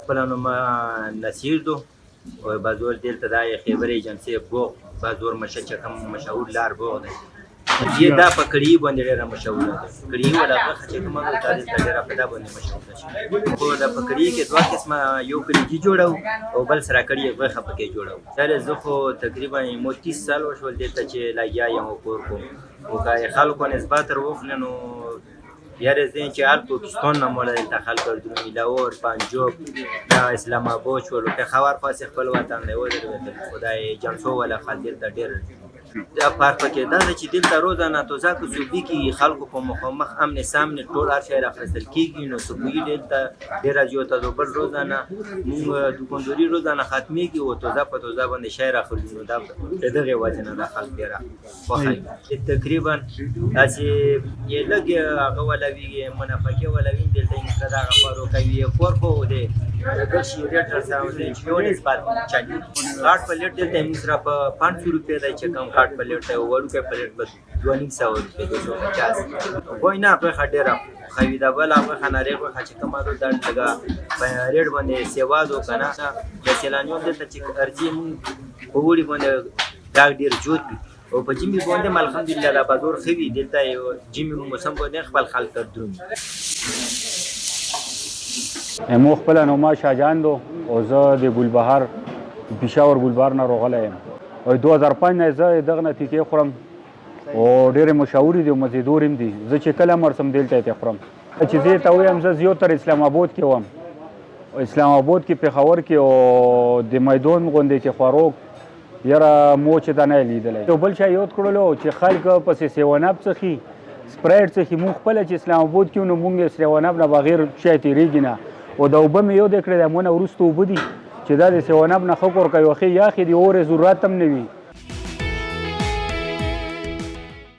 خپل نوم نصیر دو و بازور دلته دا خیبر ایجنسی بوغ بازور مشه چې کوم مشهور لار بوغ دی یې دا په کړي باندې ډېره مشهوره ده کړي ولا هغه چې کومه د تاریخ ډېره په دا باندې مشهوره شي خو د پکړي کې دوه قسمه یو کړي جوړو او بل سره کړي غوښه پکې جوړو دا زه خو تقریبا 30 سال وشول دلته چې لاګیا یم کور کوم او که خلکو نسبت تر وخت نو یاره زین چې حال پاکستان نموله انتقال کردیم لاهور پنجاب یا اسلام آباد شول که خبر پاس خپل وطن له ودرېدل خدای جنسو ولا خلک ته ډېر دا فرق پکې دا چې دلته روزانه توزاک صوبې کې خلکو په مخامخ امن سامنے ټول هر شی راخستل کېږي نو صوبې دلته ډېره زیاته ده بل روزانه موږ دوکانداري روزانه ختمېږي او توزا په توزا باندې شی راخلو نو دا د دغې وجې نه دا خلک ډېره خوښوي تقریبا داسې یې لږ هغه ولوي منافقې ولوي دلته یې دغه خبرو کوي کور خو دی دغه شي ریټ سره دی چې یو نسبت چالي غاټ پلیټ دلته موږ سره په 500 روپۍ دی چې کم غاټ پلیټ دی وړوکی پلیټ په 250 روپۍ 250 وای نه غوښه ډېره خوي دا بل هغه نارې غوښه چې کومه ده دا لږه په ریټ باندې سیواد وکنه د سیلانیانو دلته چې ارزي موږ په وړي باندې دا ډېر جوت وي او په جیمي باندې الحمدلله لا بازور خوي دلته جیمي موسم باندې خپل خلک درون مو خپل نوم شاهجان دو او زه د ګلبهار پېښور ګلبهار نه راغلی یم او 2005 نه زه دغه نه تیکې خورم او ډېرې مشهورې دي او مزېدور هم دي زه چې کله مرسم دلته یې خورم چې زه ته ووایم زه زیاتره اسلام آباد کې وم اسلام آباد کې پېښور کې او د میدان غوندې چې خوراک یاره مو چې دا نه لیدلی یو بل شی یاد کړلو چې خلک پسې سیوناب څخي سپرایټ څخي مونږ خپله چې اسلام آباد کې نو مونږ سیوناب نه بغیر شی تېرېږي نه او د اوبه مې یاد کړی د مونه وروسته اوبه دي چې دا د سیوناب نه ښه کور کوي ښې یاخې د اورې ضرورت هم نه وي